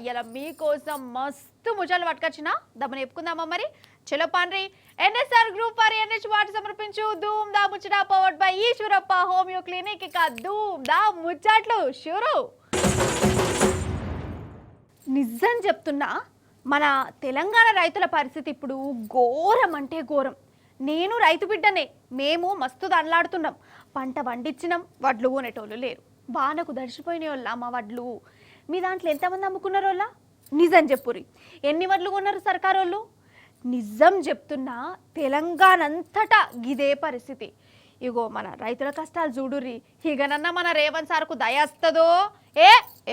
ఇలా మీకోసం మస్తు ముజాలు పట్టుకొచ్చిన దమ్మని చెప్పుకుందామా మరి. చలో పాన్రి. ఎన్ఎస్ఆర్ గ్రూప్ వారి ఎన్హెచ్ వాటి సమర్పించు ధూమ్ దా ముచ్చట powered by Eeshwarappa homeo clinic. ఇక ధూమ్ దా ముచ్చట్లు షురు. నిజం చెప్తున్నా, మన తెలంగాణ రైతుల పరిస్థితి ఇప్పుడు ఘోరం అంటే ఘోరం. నేను రైతు బిడ్డనే, మేము మస్తు దండలాడుతున్నాం. పంట పండించినాం, వడ్లు కొనేటోళ్ళు లేరు. వానకు దడిచిపోయిన వాళ్ళ మా వడ్లు. మీ దాంట్లో ఎంతమంది అమ్ముకున్నారు వాళ్ళ? నిజం చెప్పురి, ఎన్ని వడ్లు కొన్నారు సర్కారు వాళ్ళు? నిజం చెప్తున్నా, తెలంగాణ అంతటా ఇదే పరిస్థితి. ఇగో మన రైతుల కష్టాలు చూడుర్రి. ఇకనన్నా మన రేవంత్ సార్కు దయస్తుందో?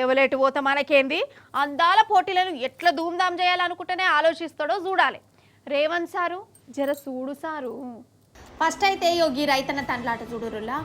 ఎవలేటు పోతా మనకేంది, అందాల పోటీలను ఎట్లా ధూమ్ధాం చేయాలనుకుంటేనే ఆలోచిస్తాడో చూడాలి రేవంత్ సారు. జర చూడు సారు. ఫస్ట్ అయితే యోగి రైతన్న తండ్లాట చూడురులా.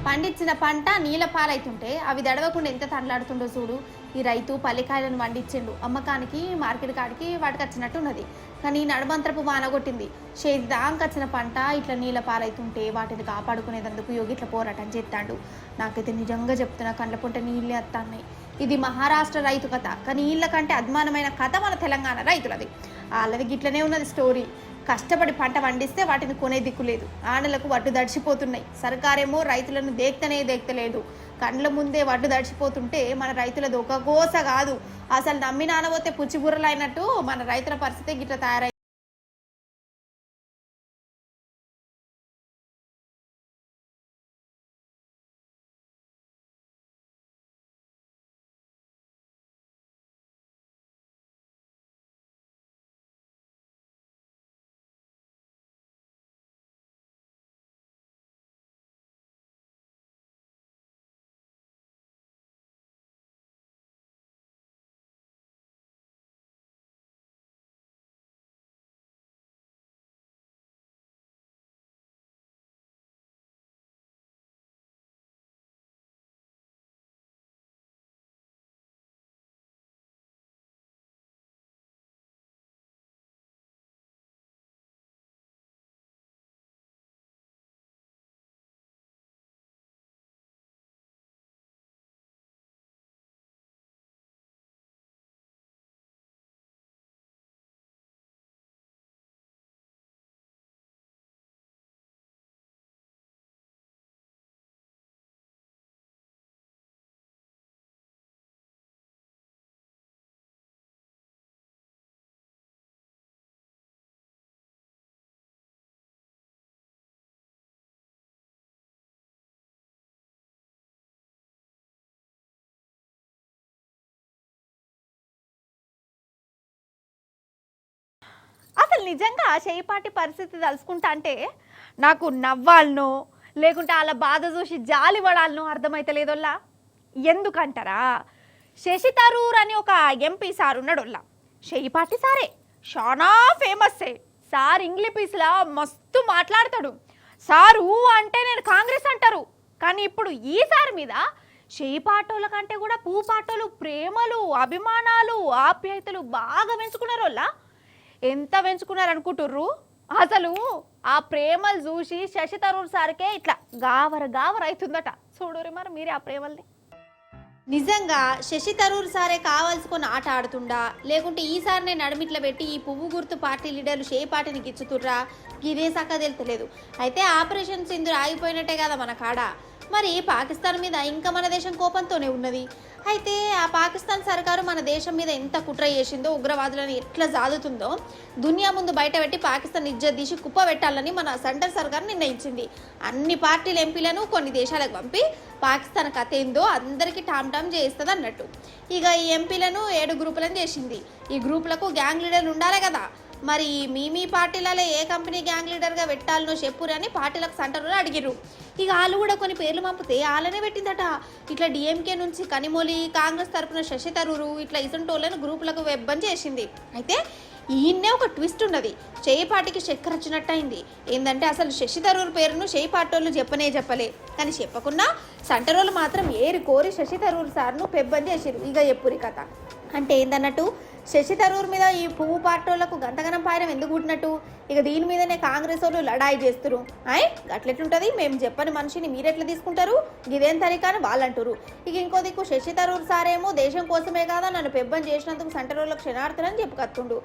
పండించిన పంట నీళ్ళ పాలైతుంటే అవి దడవకుండా ఎంత తండ్లాడుతుండో చూడు. ఈ రైతు పల్లికాయలను పండించిండు, అమ్మకానికి మార్కెట్ కాడికి వాటికి వచ్చినట్టున్నది. కానీ నడమంత్రపు వాన కొట్టింది. చేతి దాంకొచ్చిన పంట ఇట్లా నీళ్ళ పాలైతుంటే వాటిని కాపాడుకునేందుకు యోగి ఇట్లా పోరాటం చేస్తాడు. నాకైతే నిజంగా చెప్తున్నా, కండ్ల పొంట నీళ్ళే వస్తున్నాయి. ఇది మహారాష్ట్ర రైతు కథ, కానీ వీళ్ళ కంటే అద్మానమైన కథ మన తెలంగాణ రైతులది. వాళ్ళది గిట్లనే ఉన్నది స్టోరీ. కష్టపడి పంట పండిస్తే వాటిని కొనే దిక్కు లేదు. ఆనలకు వడ్డు దడిచిపోతున్నాయి. సర్కారేమో రైతులను దేక్తలేదు. కండ్ల ముందే వడ్డు దడిచిపోతుంటే మన రైతులది ఒక గోస కాదు. అసలు నమ్మి నానబోతే పుచ్చిబుర్రలు అయినట్టు మన రైతుల పరిస్థితి గిట్ల తయారై. అసలు నిజంగా చేయిపాటి పరిస్థితి తలుసుకుంటా అంటే నాకు నవ్వాలనో లేకుంటే వాళ్ళ బాధ చూసి జాలి పడాలనో అర్థమైతలేదోల్లా. ఎందుకంటారా, శశి తరూర్ అని ఒక ఎంపీ సార్ ఉన్నాడోల్లా. చేయిపాటి సారే చాలా ఫేమస్సే సార్. ఇంగ్లీష్లా మస్తు మాట్లాడతాడు సారు. అంటే నేను కాంగ్రెస్ అంటారు, కానీ ఇప్పుడు ఈ సార్ మీద చేయిపాటోళ్ళ కంటే కూడా పూపాటోలు ప్రేమలు, అభిమానాలు, ఆప్యాయతలు బాగా పెంచుకున్నారు వాళ్ళ. ఎంత పెంచుకున్నారు అనుకుంటుర్రు? అసలు ఆ ప్రేమలు చూసి శశి తరూర్ సార్కే ఇట్లా గావర అవుతుందట. చూడురి మరి మీరే ఆ ప్రేమల్ని. నిజంగా శశి తరూర్ సారే కావాల్సుకొని ఆట ఆడుతుండా, లేకుంటే ఈసారినే నడుమిట్ల పెట్టి ఈ పువ్వు గుర్తు పార్టీ లీడర్లు షేపాటిని గిచ్చుతుర్రా, ఇదే సక్క తెలుతలేదు. అయితే ఆపరేషన్ సింధూర్ ఆగిపోయినట్టే కదా మన కాడ. మరి పాకిస్తాన్ మీద ఇంకా మన దేశం కోపంతోనే ఉన్నది. అయితే ఆ పాకిస్తాన్ సర్కారు మన దేశం మీద ఎంత కుట్ర చేసిందో, ఉగ్రవాదులను ఎట్లా జాదుతుందో దునియా ముందు బయటపెట్టి పాకిస్తాన్ ఇజ్జత్ తీసి కుప్ప పెట్టాలని మన సెంటర్ సర్కారు నిర్ణయించింది. అన్ని పార్టీల ఎంపీలను కొన్ని దేశాలకు పంపి పాకిస్తాన్ కథ ఏందో అందరికీ టామ్ చేస్తుంది అన్నట్టు. ఇక ఈ ఎంపీలను 7 గ్రూపులను చేసింది. ఈ గ్రూపులకు గ్యాంగ్ లీడర్లు ఉండాలి కదా. మరి మీ పార్టీలలో ఏ కంపెనీ గ్యాంగ్ లీడర్గా పెట్టాలనో చెప్పురని పార్టీలకు సెంటర్లో అడిగిర్రు. ఇక వాళ్ళు కూడా కొన్ని పేర్లు పంపితే వాళ్ళనే పెట్టిందట. ఇట్లా డిఎంకే నుంచి కనిమొలి, కాంగ్రెస్ తరపున శశి తరూరు, ఇట్లా ఇసంటోళ్ళను గ్రూపులకు వెబ్బని చేసింది. అయితే ఈయన్నే ఒక ట్విస్ట్ ఉన్నది. చేయిపాటికి చక్కెర వచ్చినట్టయింది. ఏంటంటే అసలు శశి తరూర్ పేరును చేయిపాటోళ్ళు చెప్పలే, కానీ చెప్పకున్నా సంటరోళ్ళు మాత్రం ఏరి కోరి శశి తరూర్ సార్ను పెబ్బని చేసిరు. ఇక ఎప్పురి కథ అంటే ఏందన్నట్టు, శశి తరూర్ మీద ఈ పువ్వు పార్టోళ్లకు గంతగనం పాయడం ఎందుకు పుట్టినట్టు, ఇక దీని మీదనే కాంగ్రెస్ వాళ్ళు లడాయి చేస్తురు. అట్లెట్లుంటుంది, మేము చెప్పని మనిషిని మీరెట్లా తీసుకుంటారు, ఇదేం తరికా అని వాళ్ళు అంటారు. ఇక ఇంకో దిక్కు శశి తరూర్ సారేమో దేశం కోసమే కాదా నన్ను పెబ్బని చేసినందుకు సంటరోళ్ళకు క్షణార్థనని చెప్పుకత్తుండు.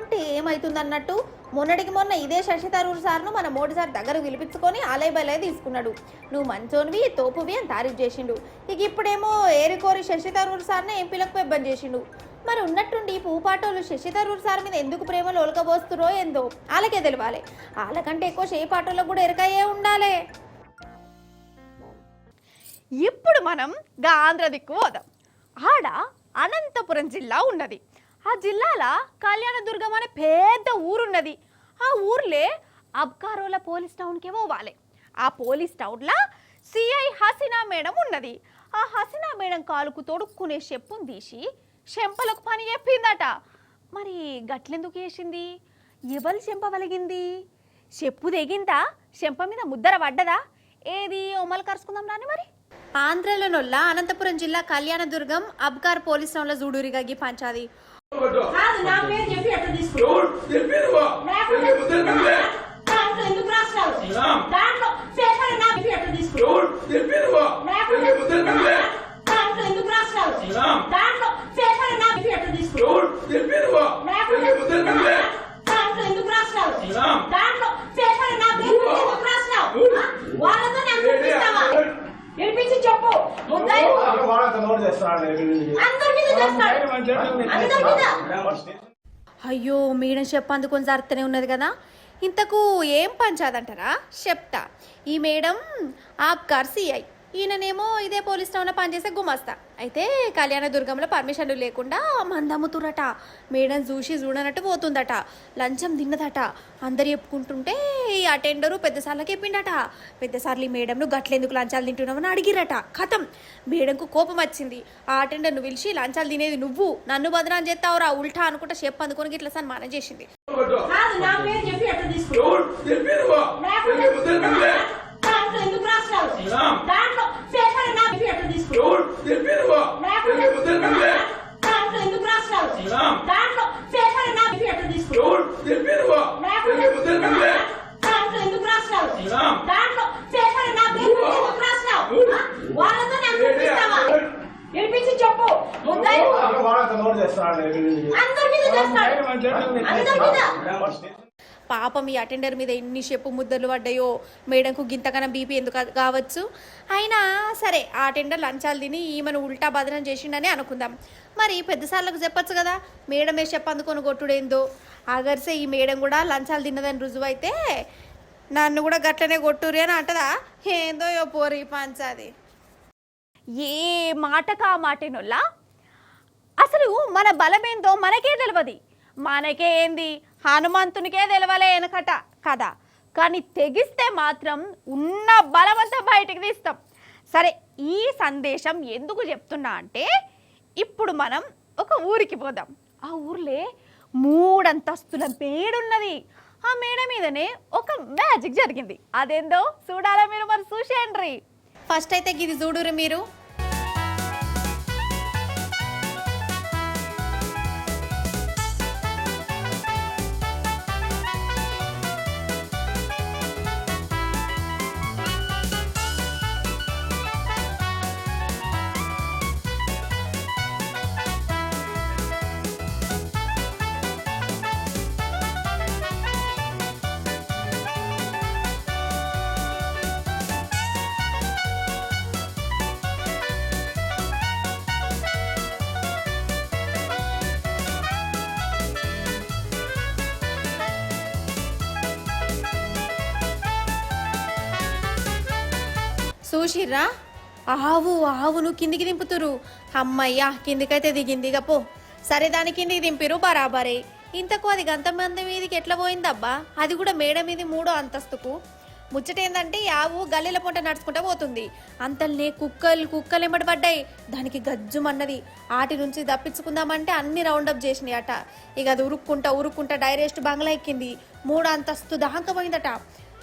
అంటే ఏమవుతుంది అన్నట్టు, మొన్నటికి మొన్న ఇదే శశి తరూర్ సార్ను మన మోడీ సార్ దగ్గర పిలిపించుకొని ఆలయ బలయ తీసుకున్నాడు. నువ్వు మంచోనివి తోపువి అని తారీఫ్ చేసిండు. ఇక ఇప్పుడేమో ఏరికోరి శశి తరూర్ సార్నే ఎంపీలకు పెబ్బని చేసిండు. మరి ఉన్నట్టుండి పూపాటోళ్ళు శశి తరూర్ సార్ మీద ఎందుకు ప్రేమలు ఒలకబోస్తురో ఏందో వాళ్ళకే తెలియాలి. వాళ్ళకంటే ఎక్కువ చేపాటోళ్ళకు కూడా ఎరకయ్యే ఉండాలి. ఇప్పుడు మనం ఆంధ్ర దిక్కు పోదాం. ఆడ అనంతపురం జిల్లా ఉన్నది. ఆ జిల్లాల కళ్యాణదుర్గం అనే పెద్ద ఊరున్నది. ఆ ఊర్లే అబ్కారోల పోలీస్ టౌన్కే పోవాలి. ఆ పోలీస్ టౌన్లో సిఐ హసీనా మేడం ఉన్నది. ఆ హసీనా మేడం కాలుకు తొడుక్కునే చెప్పును తీసి చెంపలకు పని చెప్పిందట. మరి గట్లెందుకు వేసింది, ఎవరు చెంప వలిగింది, చెప్పు తెగిందా, చెంప మీద ముద్దర పడ్డదా, ఏది ఒమ్మలు కరుచుకుందాం రాని. మరి ఆంధ్రలోనొల్ల అనంతపురం జిల్లా కళ్యాణదుర్గం అబ్కార్ పోలీస్ టౌన్లో జూడూరిగా గీ పంచాది. అయ్యో మేడం చెప్పు అందుకొని జరుగుతూనే ఉన్నది కదా. ఇంతకు ఏం పంచాదంటారా చెప్తా. ఈ మేడం ఆబ్కార్ సిఐ, ఈయననేమో ఇదే పోలీస్ టౌన్లో పనిచేసే గుమస్తా. అయితే కళ్యాణదుర్గంలో పర్మిషన్లు లేకుండా మందమ్ముతురట. మేడం చూడనట్టు పోతుందట. లంచం తిన్నదట. అందరు చెప్పుకుంటుంటే ఈ అటెండరు పెద్దసార్లకి చెప్పిండట. పెద్దసార్లు ఈ మేడంను గట్లెందుకు లంచాలు తింటున్నామని అడిగిరట. కథం మేడంకు కోపం వచ్చింది. ఆ అటెండర్ను పిలిచి లంచాలు తినేది నువ్వు, నన్ను బదనాం చేస్తావురా ఉల్టా అనుకుంటా చెప్పు అందుకొని ఇట్లా సన్మానం చేసింది. పాపం ఈ అటెండర్ మీద ఎన్ని చెప్పు ముద్దలు పడ్డాయో. మేడంకు గింతకన్నా బీపీ ఎందుకు కావచ్చు. అయినా సరే ఆ అటెండర్ లంచాలు తిని ఈమెను ఉల్టా బదనం చేసిండని అనుకుందాం. మరి పెద్దసార్లకు చెప్పచ్చు కదా, మేడమే చెప్పందుకొని కొట్టుడేందో. అగర్సే ఈ మేడం కూడా లంచాలు తిన్నదని రుజువు అయితే నన్ను కూడా గట్లనే కొట్టురి అని అంటదా ఏందో యో పోరి పంచాది. ఏ మాటకా మాటేనోళ్ళ అసలు మన బలమేందో మనకే తెలియదు. మనకే ఏంది హనుమంతునికే తెలవలే వెనకట కదా, కానీ తెగిస్తే మాత్రం ఉన్న బలమంతా బయటికి తీస్తాం. సరే ఈ సందేశం ఎందుకు చెప్తున్నా అంటే, ఇప్పుడు మనం ఒక ఊరికి పోదాం. ఆ ఊర్లే 3 అంతస్తుల మేడున్నది. ఆ మేడ మీదనే ఒక మ్యాజిక్ జరిగింది. అదేందో చూడాలా మీరు, మరి చూసేయండి. ఫస్ట్ అయితే ఇది చూడురు మీరు. చూసిర్రా, ఆవును కిందికి దింపుతురు. అమ్మయ్యా కిందికైతే దిగింది. ఇక పో సరే దాని కిందికి దింపిరు బరాబరే. ఇంతకు అది గంతమంది మీదకి ఎట్లా పోయిందబ్బా, అది కూడా మేడ మీది 3వ అంతస్తుకు. ముచ్చట ఏంటంటే ఆవు గల్లెల పొంట నడుచుకుంటా పోతుంది. అంతల్నే కుక్కలు ఎంబడి పడ్డాయి. దానికి గజ్జుమన్నది. ఆటి నుంచి తప్పించుకుందామంటే అన్ని రౌండప్ చేసినాయి అట. ఇక అది ఉరుక్కుంటా డైరెక్ట్ బంగ్లా ఎక్కింది. 3 అంతస్తు దాకా పోయిందట.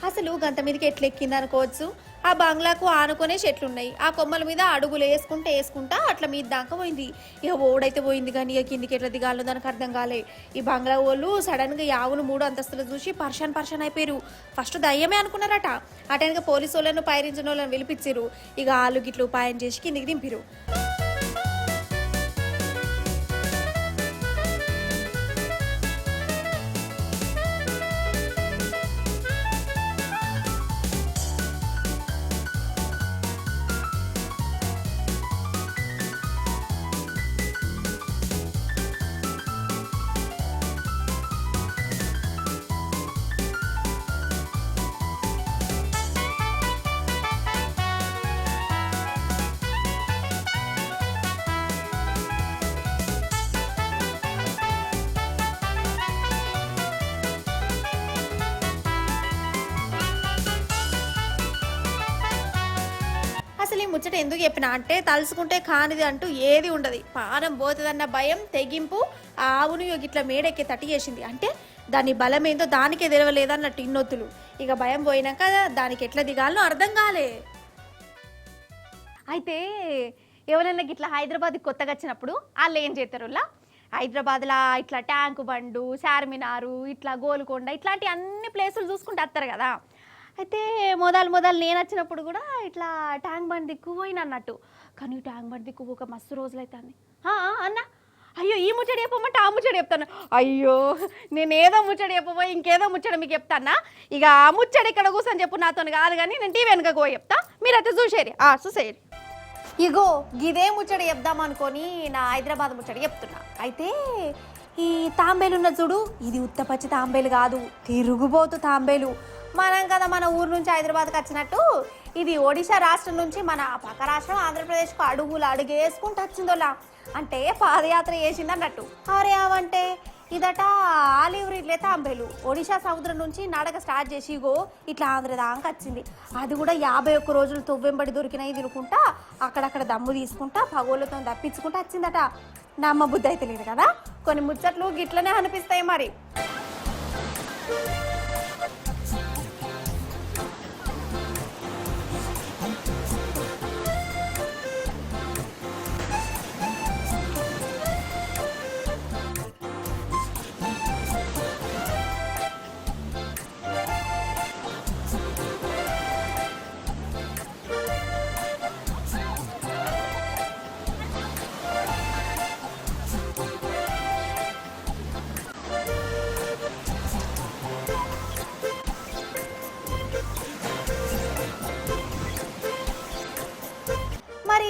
అసలు గంత మీదకి ఎట్లెక్కింది అనుకోవచ్చు. ఆ బంగ్లాకు ఆనుకునే చెట్లున్నాయి. ఆ కొమ్మల మీద అడుగులు వేసుకుంటా అట్లా మీద దాకా పోయింది. ఇక ఓడైతే పోయింది కానీ ఇక కిందికి ఎట్లా దిగాలో దానికి అర్థం కాలే. ఈ బంగ్లా వాళ్ళు సడన్గా ఈ ఆవును 3 అంతస్తులు చూసి పర్షన్ అయిపోయారు. ఫస్ట్ దయ్యమే అనుకున్నారట. అటెనక పోలీసు వాళ్ళను పైరించిన వాళ్ళని పిలిపించారు. ఇక ఆలు గిట్లు ఉపాయం చేసి కిందికి దింపిరు. అసలు ఈ ముచ్చట ఎందుకు చెప్పినా అంటే తలుసుకుంటే కానిది అంటూ ఏది ఉండదు. పానం పోతుందన్న భయం తెగింపు ఆ ఆవును ఇట్లా మేడెక్కి తట్టి చేసింది. అంటే దాని బలం ఏందో దానికే తెలవలేదన్నట్టు ఇన్నొత్తులు. ఇక భయం పోయినాక దానికి ఎట్లా దిగాలో అర్థం కాలే. అయితే ఎవరైనా ఇట్లా హైదరాబాద్కి కొత్తగా వచ్చినప్పుడు వాళ్ళు ఏం చేస్తారులా, హైదరాబాద్లో ఇట్లా ట్యాంకు బండు, చార్మినారు, ఇట్లా గోల్కొండ ఇట్లాంటి అన్ని ప్లేసులు చూసుకుంటూ వస్తారు కదా. అయితే మొదలు నేను వచ్చినప్పుడు కూడా ఇట్లా ట్యాంక్ బండ్ దిక్కు పోయిన అన్నట్టు. కానీ ట్యాంక్ బండ్ దిక్కు ఒక మస్తు రోజులు అవుతుంది అన్న. అయ్యో ఈ ముచ్చట చెప్పమంటే ఆ ముచ్చట చెప్తాను. అయ్యో నేను ఏదో ముచ్చట చెప్పబోయి ఇంకేదో ముచ్చట మీకు చెప్తానా. ఇక ఆ ముచ్చట ఇక్కడ కూర్చొని చెప్పు నాతో కాదు కానీ నేను టీవీ వెనుకకు పోయి చెప్తా. మీరైతే చూసేరి. ఇగో గిదే ముచ్చట చెప్దాం అనుకొని నా హైదరాబాద్ ముచ్చట చెప్తున్నా. అయితే ఈ తాంబేలు ఉన్న చూడు, ఇది ఉత్తపచ్చి తాంబేలు కాదు, తిరుగుబోతు తాంబేలు. మనం కదా మన ఊరు నుంచి హైదరాబాద్కి వచ్చినట్టు ఇది ఒడిశా రాష్ట్రం నుంచి మన పక్క రాష్ట్రం ఆంధ్రప్రదేశ్కు అడుగేసుకుంటూ వచ్చిందోలా. అంటే పాదయాత్ర చేసింది అన్నట్టు. అరే అవంటే ఇదట ఆలివ్ రిడ్లే తాంబేలు. ఒడిశా సముద్రం నుంచి నడక స్టార్ట్ చేసి ఇగో ఇట్లా ఆంధ్ర దాకా వచ్చింది. అది కూడా 51 రోజులు తొవ్వెంబడి దొరికినాయి తినుకుంటా అక్కడక్కడ దమ్ము తీసుకుంటా పగోళ్ళతో తప్పించుకుంటా వచ్చిందట. నమ్మ బుద్ధి అయితే లేదు కదా. కొన్ని ముచ్చట్లు గిట్లనే అనిపిస్తాయి మరి.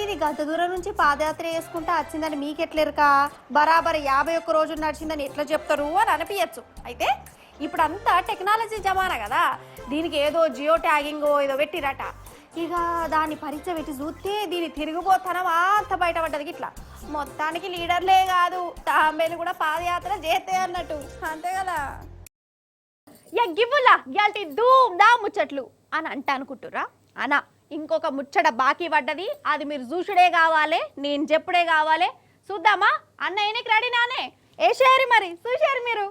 ఇది గత దూరం నుంచి పాదయాత్ర చేసుకుంటా వచ్చిందని మీకెట్లేరుక బరాబర్ 51 రోజులు నడిచిందని ఎట్లా చెప్తారు అని అనిపించచ్చు. అయితే ఇప్పుడు అంతా టెక్నాలజీ జమానా కదా, దీనికి ఏదో జియో ట్యాగింగ్ ఏదో పెట్టిరట. ఇక దాన్ని పరీక్ష పెట్టి చూస్తే దీన్ని తిరిగిపోతానం అంత బయటపడ్డది. ఇట్లా మొత్తానికి లీడర్లే కాదు తాంబేలు కూడా పాదయాత్ర చేస్తే అన్నట్టు, అంతే కదా. గివ్వులా గ్యాల్టీ ధూమ్ దా ముచ్చట్లు అని అంటే అనుకుంటురా అనా. ఇంకొక ముచ్చట బాకీ పడ్డది, అది మీరు చూసుడే కావాలి, నేను చెప్పుడే కావాలి. చూద్దామా అన్నయ్యనికి రెడీ నానే ఏషేరి మరి చూసారు మీరు.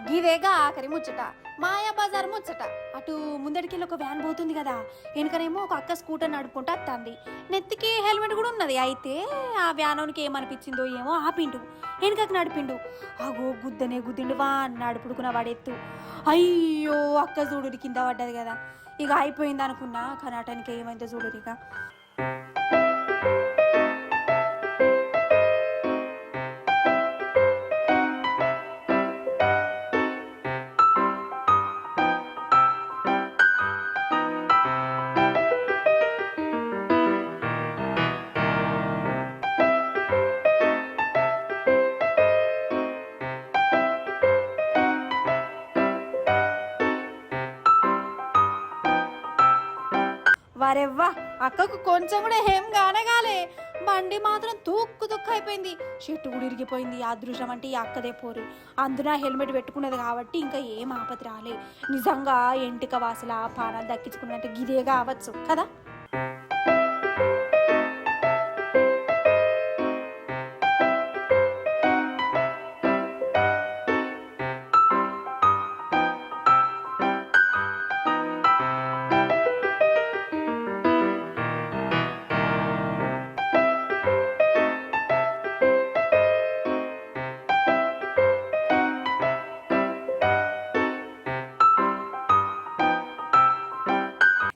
గిదేగా ఆఖరి ముచ్చట, మాయా బజార్ ముచ్చట. అటు ముందడికెళ్ళి ఒక వ్యాన్ పోతుంది కదా, వెనుకనేమో ఒక అక్క స్కూటర్ నడుపుకుంటూ వస్తుంది. నెత్తికి హెల్మెట్ కూడా ఉన్నది. అయితే ఆ వ్యానోనికి ఏమనిపించిందో ఏమో ఆపిండు, వెనుకకి నడిపిండు. అగో గుద్దిండు వా నడుపుడుకున్న వాడెత్తు. అయ్యో అక్క చూడుడి కింద పడ్డది కదా. ఇక అయిపోయింది అనుకున్నా, కానీ అటానికి ఏమైందో చూడరు. ఇక వారెవ్వా అక్కకు కొంచెం కూడా ఏం కానగాలే. బండి మాత్రం తుక్కు తుక్కు అయిపోయింది. చెట్టు కూడా ఇరిగిపోయింది. అదృష్టం అంటే ఈ అక్కదే పోరు. అందున హెల్మెట్ పెట్టుకున్నది కాబట్టి ఇంకా ఏం ఆపతి రాలే. నిజంగా ఎంటిక వాసల పానాలు దక్కించుకున్నట్టు గిదే కావచ్చు కదా.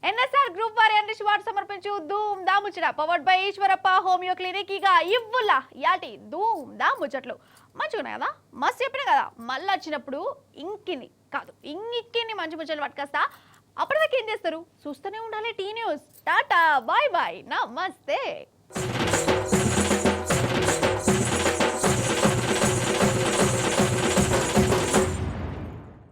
ఎన్ఎస్ఆర్ గ్రూప్ వారి అందించి వారు సమర్పించు ధూమ్ దా ముచ్చట powered by Eeshwarappa homeo clinic. ఇక ఇవ్వులా యాటి ధూమ్ దా ముచ్చట్లు మంచిగున్నాయి కదా, మస్తు చెప్పిన కదా. మళ్ళీ వచ్చినప్పుడు ఇంకిని కాదు ఇంగిక్కిని మంచి ముచ్చట్లు పట్టుకొస్తా. అప్పటిదాకా ఏం చేస్తారు, చూస్తూనే ఉండాలి T news. Tata bye bye నమస్తే.